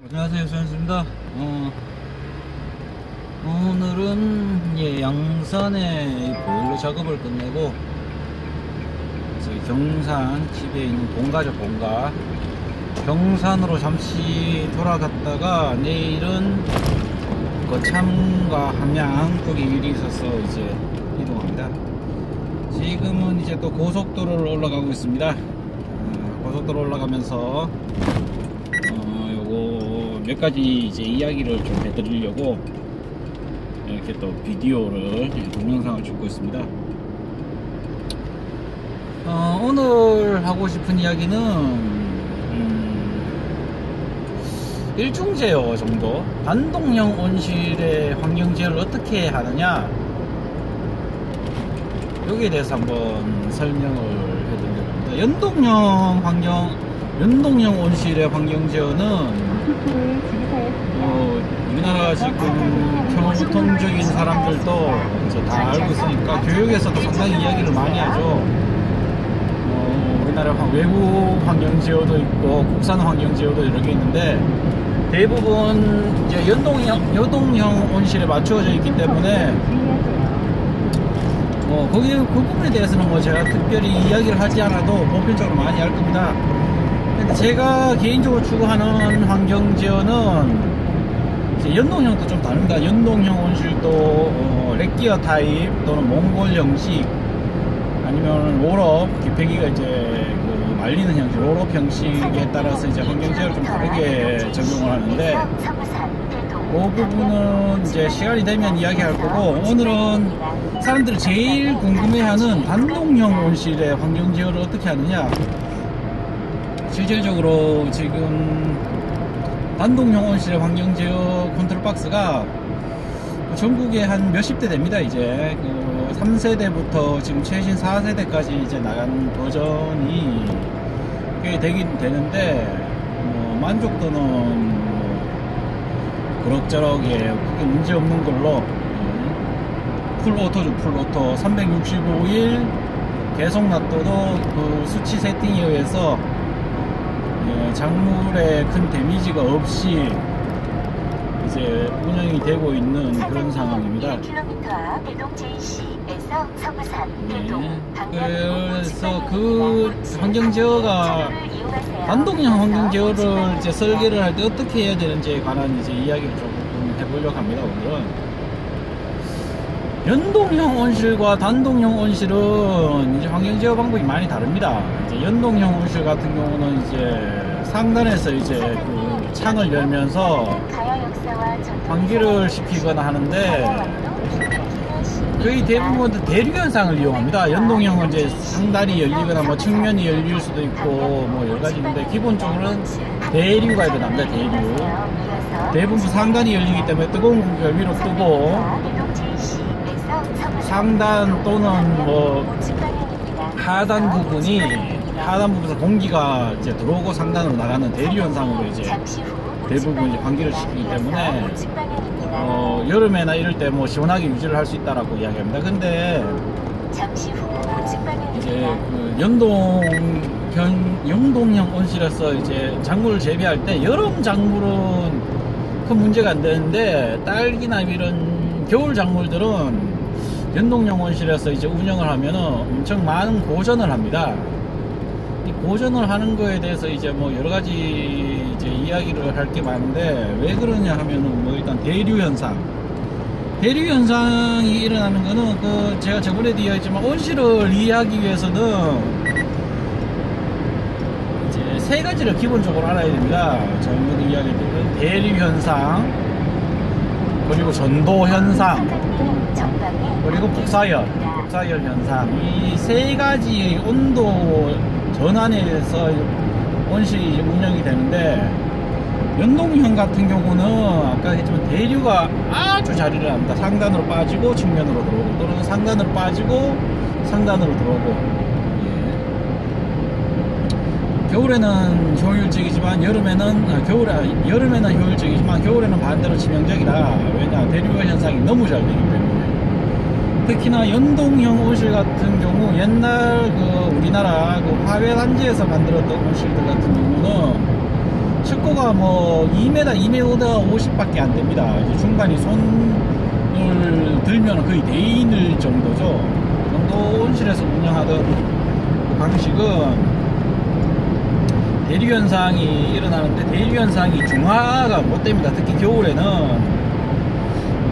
안녕하세요, 소연수입니다. 오늘은 양산에 보일러 작업을 끝내고 저기 경산 집에 있는 본가죠, 본가. 경산으로 잠시 돌아갔다가 내일은 거창과 함양 쪽에 일이 있어서 이제 이동합니다. 지금은 이제 또 고속도로를 올라가고 있습니다. 고속도로 올라가면서 요거 몇 가지 이제 이야기를 좀 해드리려고 이렇게 또 비디오를 동영상을 찍고 있습니다. 오늘 하고 싶은 이야기는 일중제어 정도, 단독형 온실의 환경 제어를 어떻게 하느냐, 여기에 대해서 한번 설명을 해드리려고 합니다. 연동형 온실의 환경 제어는 우리나라 지금 평통적인 사람들도 이제 다 알고 있으니까 교육에서도 상당히 이야기를 많이 하죠. 우리나라 외부 환경 제어도 있고 국산 환경 제어도 여러 개 있는데, 대부분 이제 연동형 온실에 맞추어져 있기 때문에 그 부분에 대해서는 제가 특별히 이야기를 하지 않아도 보편적으로 많이 알 겁니다. 근데 제가 개인적으로 추구하는 환경 제어는 연동형도 좀 다릅니다. 연동형 온실도 렉기어 타입 또는 몽골 형식, 아니면 롤업, 기폐기가 이제 말리는 형식, 롤업 형식에 따라서 이제 환경 제어를 좀 다르게 적용을 하는데, 그 부분은 이제 시간이 되면 이야기할 거고, 오늘은 사람들이 제일 궁금해하는 단독형 온실의 환경 제어를 어떻게 하느냐. 실질적으로 지금 단독형 온실의 환경 제어 컨트롤 박스가 전국에 한 몇십 대 됩니다. 이제 3세대부터 지금 최신 4세대까지 이제 나간 버전이 꽤 되긴 되는데, 만족도는 그럭저럭에 크게 문제 없는 걸로, 풀오토죠, 풀오토. 365일 계속 놔둬도 그 수치 세팅에 의해서 작물에 큰 데미지가 없이 이제 운영이 되고 있는 그런 상황입니다. 그래서 그 환경 제어가, 단독형 환경 제어를 이제 설계를 할 때 어떻게 해야 되는지에 관한 이제 이야기를 조금 해보려고 합니다. 오늘은 연동형 온실과 단독형 온실은 이제 환경 제어 방법이 많이 다릅니다. 이제 연동형 온실 같은 경우는 이제 상단에서 이제 그 창을 열면서 환기를 시키거나 하는데, 거의 대부분 대류 현상을 이용합니다. 연동형은 이제 상단이 열리거나 측면이 열릴 수도 있고 여러 가지 있는데, 기본적으로는 대류가 일어납니다. 대류. 대부분 상단이 열리기 때문에 뜨거운 공기가 위로 뜨고, 상단 또는 하단 부분에서 공기가 이제 들어오고 상단으로 나가는 대류 현상으로 이제 대부분 이제 환기를 시키기 때문에 여름에나 이럴 때 시원하게 유지를 할 수 있다라고 이야기합니다. 근데 이제 그 연동형 온실에서 이제 작물을 재배할 때, 여름 작물은 큰 문제가 안 되는데, 딸기나 이런 겨울 작물들은 연동형 온실에서 이제 운영을 하면은 엄청 많은 고전을 합니다. 이 고전을 하는 거에 대해서 이제 여러 가지 이제 이야기를 할 게 많은데, 왜 그러냐 하면은 일단 대류 현상이 일어나는 거는 제가 저번에도 이야기했지만, 온실을 이해하기 위해서는 이제 세 가지를 기본적으로 알아야 됩니다. 전번에 이야기했던 대류 현상, 그리고 전도 현상, 그리고 복사열 현상. 이 세 가지 온도 전환에 의해서 온실이 운영이 되는데, 연동형 같은 경우는 아까 했지만 대류가 아주 잘 일어납니다. 상단으로 빠지고 측면으로 들어오고, 또는 상단으로 빠지고 상단으로 들어오고. 겨울에는 효율적이지만 여름에는 효율적이지만 겨울에는 반대로 치명적이다. 왜냐, 대류 현상이 너무 잘 되기 때문에. 특히나 연동형 온실 같은 경우, 옛날 우리나라 화훼단지에서 만들었던 온실들 같은 경우는 측고가 뭐 2m, 2m 50밖에 안 됩니다. 이제 중간이 손을 들면 거의 대인을 정도죠. 그 정도 온실에서 운영하던 그 방식은 대류현상이 일어나는데, 대류현상이 중화가 못 됩니다. 특히 겨울에는.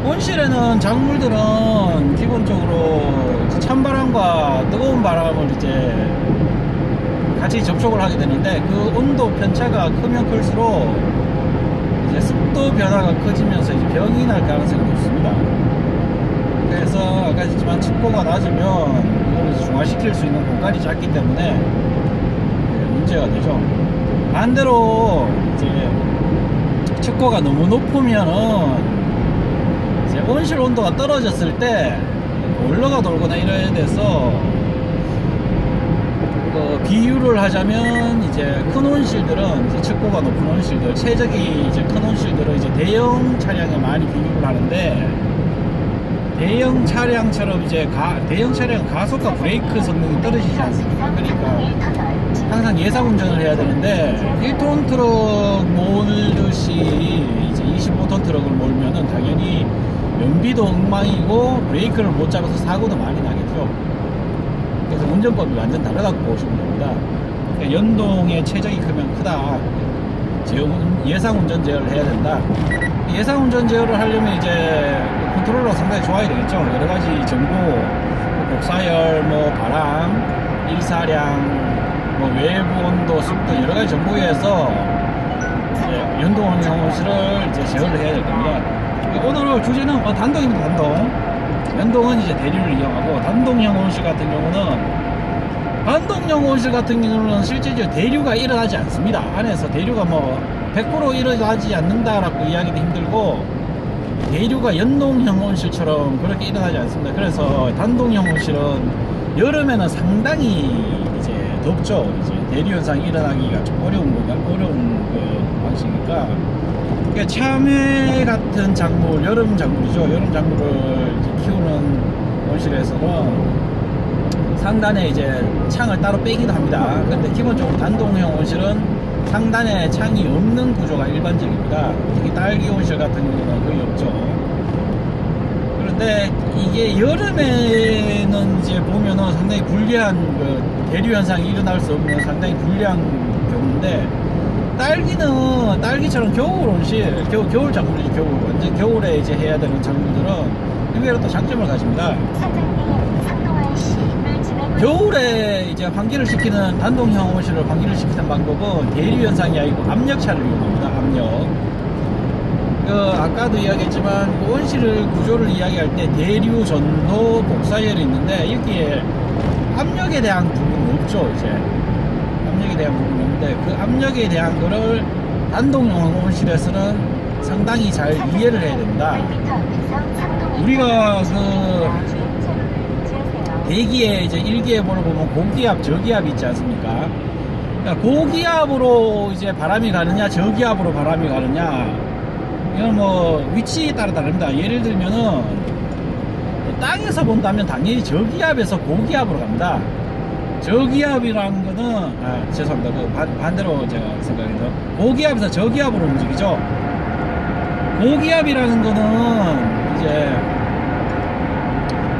온실에는 작물들은 기본적으로 찬바람과 뜨거운 바람을 이제 같이 접촉을 하게 되는데, 그 온도 편차가 크면 클수록 이제 습도 변화가 커지면서 이제 병이 날 가능성이 높습니다. 그래서 아까 했지만 습도가 낮으면 이걸 중화시킬 수 있는 공간이 작기 때문에 문제가 되죠. 반대로 이제 습도가 너무 높으면은 이제 온실 온도가 떨어졌을 때 보일러가 돌거나 이래야 돼서, 비유를 하자면 이제 큰 온실들은, 이제 측고가 높은 온실들, 최적이 이제 큰 온실들은 이제 대형 차량에 많이 비유를 하는데, 대형 차량처럼 이제 대형 차량은 가속과 브레이크 성능이 떨어지지 않습니까? 그러니까 항상 예상 운전을 해야 되는데, 1톤 트럭 몰듯이 이제 25톤 트럭을 몰면은 당연히 연비도 엉망이고 브레이크를 못 잡아서 사고도 많이 나겠죠. 그래서 운전법이 완전 다르다고 보시면 됩니다. 그러니까 연동의 최적이 크면 크다. 예상 운전 제어를 해야 된다. 예상 운전 제어를 하려면 이제 컨트롤러가 상당히 좋아야 되겠죠. 여러 가지 정보, 복사열, 뭐 바람, 일사량, 뭐 외부 온도, 습도 여러 가지 정보에서 이제 연동형 온실을 이제 제어를 해야 될 겁니다. 오늘 주제는 단동입니다. 단동. 연동은 이제 대류를 이용하고, 단동형 온실 같은 경우는 실제적으로 대류가 일어나지 않습니다. 안에서 대류가 뭐 100% 일어나지 않는다라고 이야기도 힘들고, 대류가 연동형 온실처럼 그렇게 일어나지 않습니다. 그래서 단동형 온실은 여름에는 상당히 이제 덥죠. 이제 대류 현상이 일어나기가 좀 어려운 그 방식이니까. 그러니까 참외 같은 작물, 여름 작물이죠. 여름 작물을 이제 키우는 온실에서는 상단에 이제 창을 따로 빼기도 합니다. 근데 기본적으로 단동형 온실은 상단에 창이 없는 구조가 일반적입니다. 특히 딸기 온실 같은 경우는 거의 없죠. 그런데 이게 여름에는 이제 보면은 상당히 불리한 그 대류 현상이 일어날 수 없는 상당히 불리한 경우인데, 딸기는 딸기처럼 겨울 온실, 겨울 작물이지. 겨울 완전 겨울에 이제 해야 되는 작물들은 의외로 또 장점을 가집니다. 겨울에 이제 환기를 시키는, 단동형 온실을 환기를 시키는 방법은 대류 현상이 아니고 압력차를 이용합니다. 압력. 아까도 이야기했지만 그 온실 구조를 이야기할 때 대류, 전도, 복사열이 있는데, 여기에 압력에 대한 부분은 없죠. 이제 압력에 대한 부분이 없는데, 그 압력에 대한 거를 단동형 온실에서는 상당히 잘 이해를 해야 됩니다. 우리가 대기에 이제 일기예보를 보면 고기압, 저기압이 있지 않습니까? 그러니까 고기압으로 이제 바람이 가느냐, 저기압으로 바람이 가느냐, 이건 뭐 위치에 따라 다릅니다. 예를 들면은 땅에서 본다면 당연히 저기압에서 고기압으로 갑니다. 저기압이라는 거는, 죄송합니다. 반대로 제가 생각해서 고기압에서 저기압으로 움직이죠. 고기압이라는 거는 이제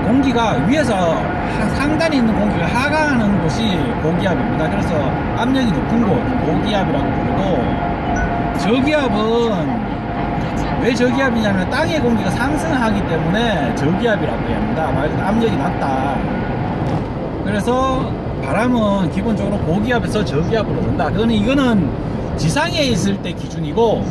공기가 위에서 상단에 있는 공기가 하강하는 곳이 고기압입니다. 그래서 압력이 높은 곳, 고기압이라고 부르고, 저기압은 왜 저기압이냐면 땅의 공기가 상승하기 때문에 저기압이라고 합니다. 말 그대로 압력이 낮다. 그래서 바람은 기본적으로 고기압에서 저기압으로 돈다. 이거는 지상에 있을 때 기준이고,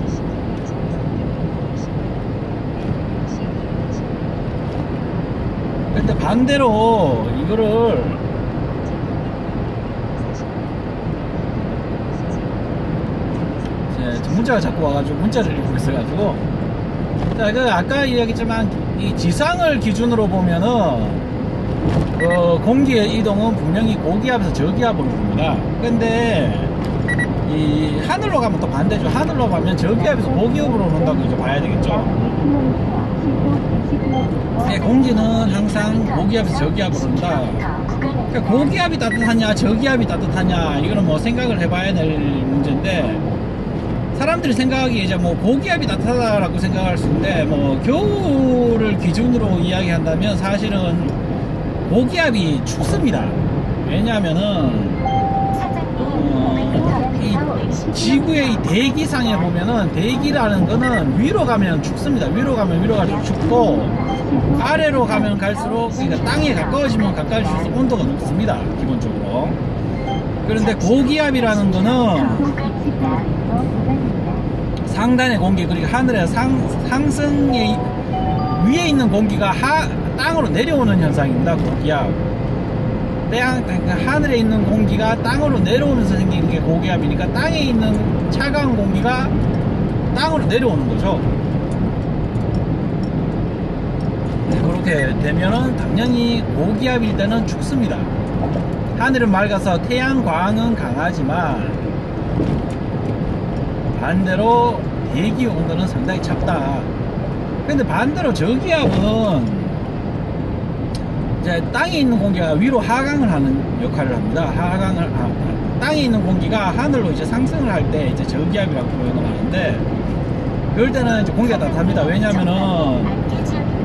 근데 반대로 이거를 문자가 자꾸 와가지고 문자를 읽고 있어가지고, 자, 아까 이야기했지만 이 지상을 기준으로 보면은 공기의 이동은 분명히 고기압에서 저기압으로 봅니다. 근데 이 하늘로 가면 또 반대죠. 하늘로 가면 저기압에서 고기압으로 온다고 이제 봐야 되겠죠. 공기는 항상 고기압에서 저기압으로 온다. 그러니까 고기압이 따뜻하냐 저기압이 따뜻하냐, 이거는 뭐 생각을 해봐야 될 문제인데, 사람들이 생각하기에 이제 뭐 고기압이 나타나다라고 생각할 수 있는데, 뭐 겨울을 기준으로 이야기한다면 사실은 고기압이 춥습니다. 왜냐하면은 이 지구의 이 대기상에 보면은 대기라는 거는 위로 가면 춥습니다. 위로 가면 위로 갈수록 춥고, 아래로 가면 갈수록, 그러니까 땅에 가까워지면 가까워질수록 온도가 높습니다, 기본적으로. 그런데 고기압이라는 거는 상단의 공기, 그리고 하늘의 상승의 위에 있는 공기가 땅으로 내려오는 현상입니다. 고기압. 하늘에 있는 공기가 땅으로 내려오면서 생기는 게 고기압이니까, 땅에 있는 차가운 공기가 땅으로 내려오는 거죠. 그렇게 되면은 당연히 고기압일 때는 춥습니다. 하늘은 맑아서 태양광은 강하지만 반대로 대기 온도는 상당히 작다. 근데 반대로 저기압은 이제 땅에 있는 공기가 위로 하강을 하는 역할을 합니다. 땅에 있는 공기가 하늘로 이제 상승을 할 때 이제 저기압이라고 표현을 하는데, 그럴 때는 이제 공기가 따뜻합니다. 왜냐면은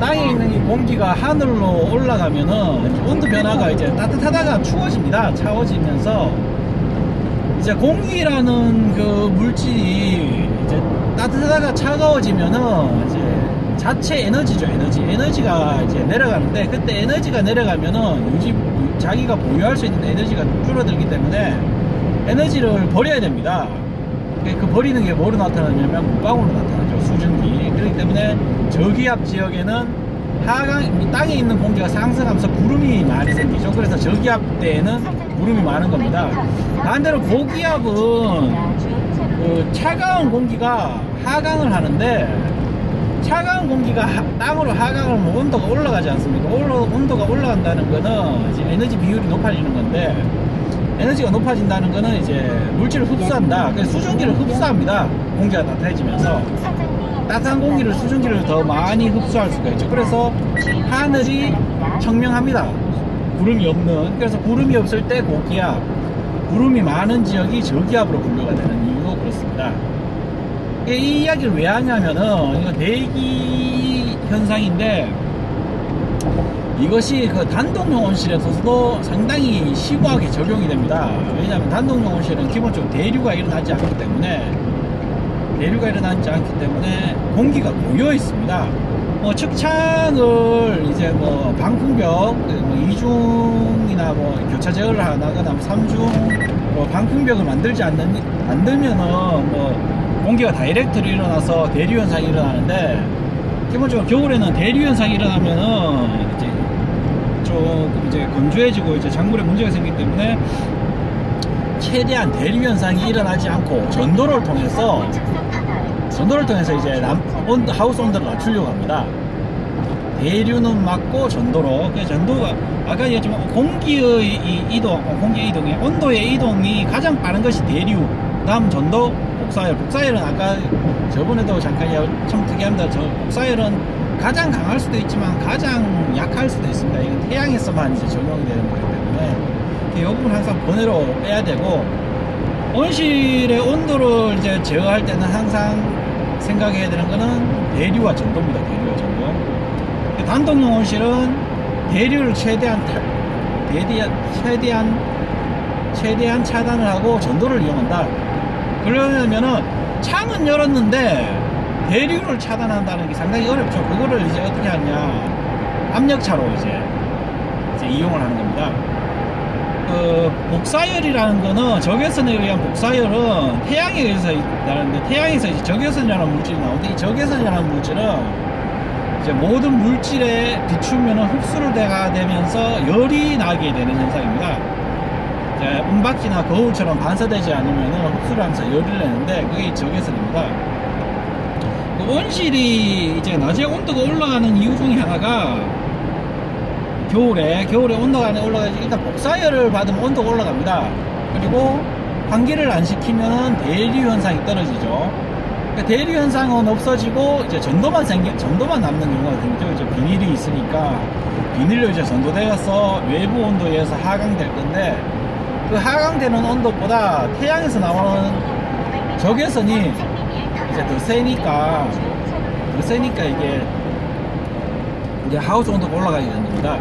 땅에 있는 이 공기가 하늘로 올라가면은 온도 변화가 이제 따뜻하다가 추워집니다. 차워지면서 이제 공기라는 그 물질이 이제 따뜻하다가 차가워지면은 이제 자체 에너지죠. 에너지가 이제 내려가는데, 그때 에너지가 내려가면은 자기가 보유할 수 있는 에너지가 줄어들기 때문에 에너지를 버려야 됩니다. 그 버리는 게 뭐로 나타나냐면 물방울로 나타나죠. 수증기. 그렇기 때문에 저기압 지역에는 땅에 있는 공기가 상승하면서 구름이 많이 생기죠. 그래서 저기압 때에는 구름이 많은 겁니다. 반대로 고기압은 그 차가운 공기가 하강을 하는데, 차가운 공기가 땅으로 하강을 하면 온도가 올라가지 않습니까? 온도가 올라간다는 거는 이제 에너지 비율이 높아지는 건데, 에너지가 높아진다는 거는 이제 물질을 흡수한다. 그래서 수증기를 흡수합니다. 공기가 따뜻해지면서 따뜻한 공기를, 수증기를 더 많이 흡수할 수가 있죠. 그래서 하늘이 청명합니다. 구름이 없는. 그래서 구름이 없을 때 고기압, 구름이 많은 지역이 저기압으로 분류가 되는 이유도 그렇습니다. 이 이야기를 왜 하냐면은, 이거 대기 현상인데, 이것이 그 단독용 온실에서도 상당히 심오하게 적용이 됩니다. 왜냐하면 단독용 온실은 기본적으로 대류가 일어나지 않기 때문에 공기가 고여 있습니다. 측창을 이제 방풍벽, 이중이나 교차 제어를 하거나 3중 방풍벽을 만들면은 공기가 다이렉트로 일어나서 대류 현상이 일어나는데, 기본적으로 겨울에는 대류 현상이 일어나면은 조금 이제 건조해지고 이제 작물에 문제가 생기기 때문에 최대한 대류 현상이 일어나지 않고 전도를 통해서 이제 하우스 온도를 낮추려고 합니다. 대류는 막고 전도로. 그 전도가 아까 얘기했지만 공기의 이동에 온도의 이동이 가장 빠른 것이 대류, 다음 전도, 복사열은 아까 저번에도 잠깐 첨특이합니다. 복사열은 가장 강할 수도 있지만 가장 약할 수도 있습니다. 이건 태양에서만 이제 적용이 되는 거기 때문에 이 부분 항상 번외로 빼야 되고, 온실의 온도를 이제 제어할 때는 항상 생각해야 되는 거는 대류와 전도입니다. 대류와 전도. 단독용 온실은 대류를 최대한 차단을 하고 전도를 이용한다. 그러려면은 창은 열었는데 대류를 차단한다는 게 상당히 어렵죠. 그거를 이제 어떻게 하냐, 압력차로 이제 이용을 하는 겁니다. 복사열이라는 거는, 적외선에 의한 복사열은 태양에 의해서 나는데, 태양에서 이제 적외선이라는 물질이 나오는데, 이 적외선이라는 물질은 이제 모든 물질에 비추면은 흡수를 되면서 열이 나게 되는 현상입니다. 은박지나 거울처럼 반사되지 않으면은 흡수를 하면서 열을 내는데, 그게 적외선입니다. 온실이 이제 낮에 온도가 올라가는 이유 중에 하나가, 겨울에 온도가 올라가야지. 일단 복사열을 받으면 온도가 올라갑니다. 그리고 환기를 안 시키면 대류 현상이 떨어지죠. 그러니까 대류 현상은 없어지고 이제 전도만 남는 경우가 생기죠. 이제 비닐이 있으니까 비닐로 이제 전도되어서 외부 온도에 의해서 하강될 건데, 그 하강되는 온도보다 태양에서 나오는 적외선이 이제 더 세니까 이게 이제 하우스 온도가 올라가게 되는 겁니다.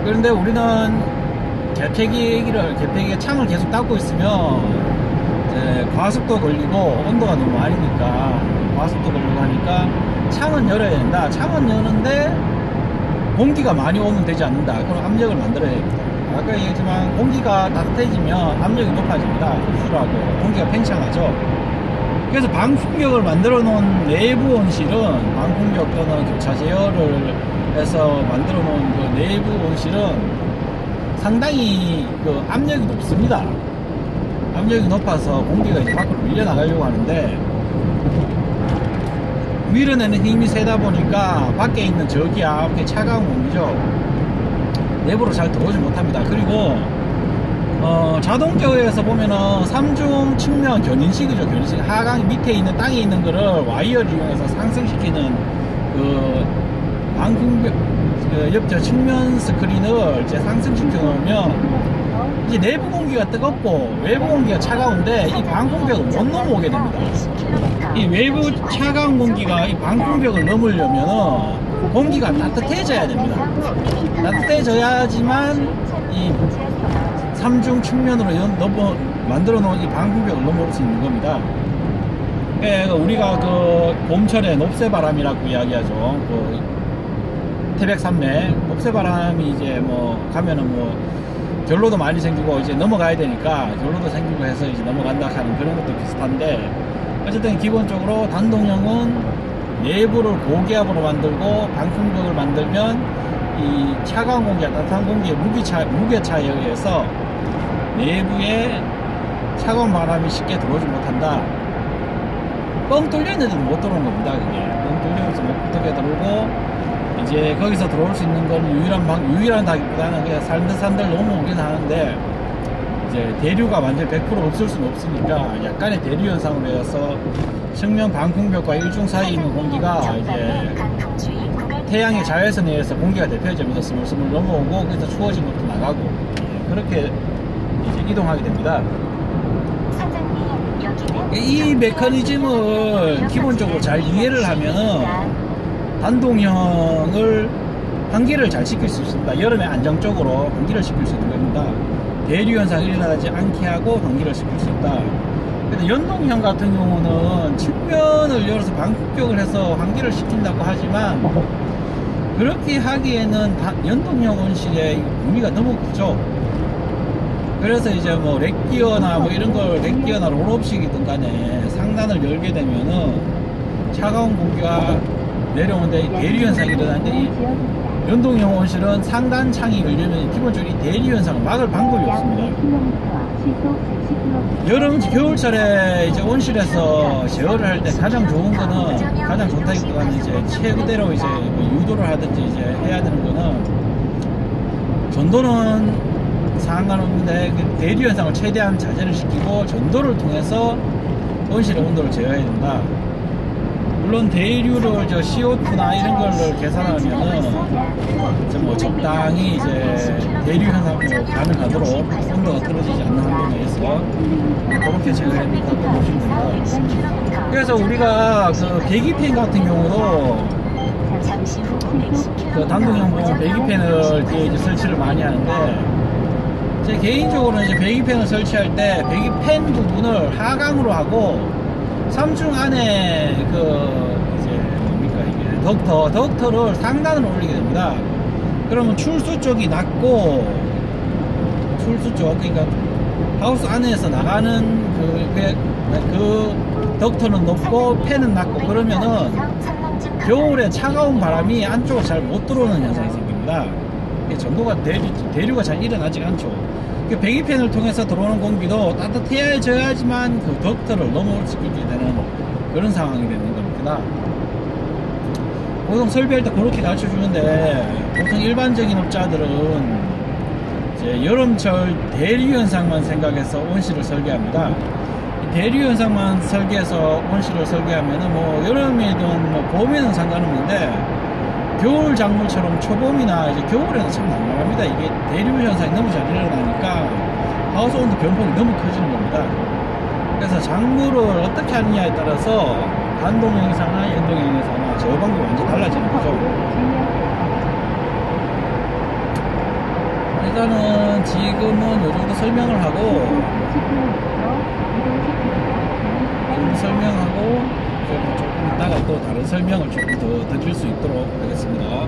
그런데 우리는 개폐기에 창을 계속 닫고 있으면 이제 과습도 걸리고 온도가 너무 많으니까 과습도 걸리고 하니까 창은 열어야 된다. 창은 여는데 공기가 많이 오면 되지 않는다. 그럼 압력을 만들어야 됩니다. 아까 얘기했지만 공기가 따뜻해지면 압력이 높아집니다. 흡수를 하고 공기가 팽창하죠. 그래서 방풍벽을 만들어 놓은 내부 온실은 방풍벽 또는 교차 제어를 해서 만들어 놓은 그 내부 온실은 상당히 그 압력이 높습니다. 압력이 높아서 공기가 이제 밖으로 밀려나가려고 하는데 밀어내는 힘이 세다 보니까 밖에 있는 저기압, 차가운 공기죠. 내부로 잘 들어오지 못합니다. 그리고 자동 제어에서 보면은 3중 측면 견인식이죠. 견인식. 하강 밑에 있는 땅에 있는 거를 와이어를 이용해서 상승시키는 그 방풍벽 옆저 측면 스크린을 이제 상승시켜 놓으면 이제 내부 공기가 뜨겁고 외부 공기가 차가운데 이 방풍벽을 못 넘어오게 됩니다. 이 외부 차가운 공기가 이 방풍벽을 넘으려면은 공기가 따뜻해져야 됩니다. 따뜻해져야지만 이 3중 측면으로 만들어 놓은 이 방풍벽을 넘어올 수 있는 겁니다. 우리가 그 봄철에 높새바람이라고 이야기하죠. 그 태백산맥 높새바람이 이제 뭐 가면은 뭐 결로도 많이 생기고 이제 넘어가야 되니까 결로도 생기고 해서 이제 넘어간다 하는 그런 것도 비슷한데, 어쨌든 기본적으로 단동형은 내부를 고기압으로 만들고 방풍벽을 만들면 이 차가운 공기와 따뜻한 공기의 무게차에 의해서 내부에 차가운 바람이 쉽게 들어오지 못한다. 뻥 뚫려 있는데도 못 들어오는 겁니다. 그게 뻥 뚫려서 못 들어오고, 이제 거기서 들어올 수 있는 건 유일하다기보다는 그냥 산들 넘어오긴 하는데, 이제 대류가 완전 100% 없을 수는 없으니까 약간의 대류 현상으로 해서 측면 방풍벽과 일중 사이에 있는 공기가 이제 태양의 자외선에 의해서 공기가 대표점에서 스물스물 넘어오고, 그래서 추워진 것도 나가고, 그렇게 이제 이동하게 됩니다. 이 메커니즘을 기본적으로 잘 이해를 하면은 단동형을 환기를 잘 시킬 수 있습니다. 여름에 안정적으로 환기를 시킬 수 있는 겁니다. 대류 현상이 일어나지 않게 하고 환기를 시킬 수 있다. 근데 연동형 같은 경우는 측면을 열어서 방풍벽을 해서 환기를 시킨다고 하지만, 그렇게 하기에는 연동형 온실의 범위가 너무 크죠. 그래서 이제 뭐 렉기어나 뭐 이런 걸 렉기어나 롤업식이든 간에 상단을 열게 되면은 차가운 공기가 내려오는데 대류 현상이 일어나는데, 이 연동형 온실은 상단 창이 열리면 기본적으로 이 대류 현상을 막을 방법이 없습니다. 겨울철에 이제 온실에서 제어를 할 때 가장 좋은 거는, 가장 좋다기보다는 이제 최대로 이제 뭐 유도를 하든지 이제 해야 되는 거는, 전도는 상관없는데 대류 현상을 최대한 자제를 시키고 전도를 통해서 온실의 온도를 제어해야 된다. 물론 대류를 CO2나 이런 걸로 계산하면은 뭐 적당히 이제 대류 현상으로 가능하도록 온도가 떨어지지 않는 한도 내에서 그렇게 제어해야 된다고 보시면 됩니다. 그래서 우리가 그 배기팬 같은 경우도 그 단동형 보면 배기팬을 뒤에 이제 설치를 많이 하는데, 제 개인적으로는 이제 배기팬을 설치할 때 배기팬 부분을 하강으로 하고 3중 안에 그 이제 뭡니까 이게 덕터를 상단으로 올리게 됩니다. 그러면 출수 쪽이 낮고, 출수 쪽, 그러니까 하우스 안에서 나가는 그 덕터는 높고 팬은 낮고, 그러면은 겨울에 차가운 바람이 안쪽으로 잘 못 들어오는 현상이 생깁니다. 전도가 대류가 잘 일어나지가 않죠. 그 배기팬을 통해서 들어오는 공기도 따뜻해져야지만 그 덕터를 넘어올 수 있게 되는 그런 상황이 되는 겁니다. 보통 설비할 때 그렇게 가르쳐 주는데, 보통 일반적인 업자들은 이제 여름철 대류 현상만 생각해서 온실을 설계합니다. 대류 현상만 설계해서 온실을 설계하면은 뭐 여름이든 뭐 봄에는 상관없는데, 겨울 작물처럼 초봄이나 이제 겨울에는 참 난감합니다. 이게 대류 현상이 너무 잘 일어나니까 하우스 온도 변동이 너무 커지는 겁니다. 그래서 작물을 어떻게 하느냐에 따라서 단동 영상이나 연동 영상이나 제어 방법이 완전 달라지는 거죠. 일단은 지금은 요 정도 설명을 하고 이제 뭐 조금 이따가 또 다른 설명을 조금 더 드릴 수 있도록 하겠습니다.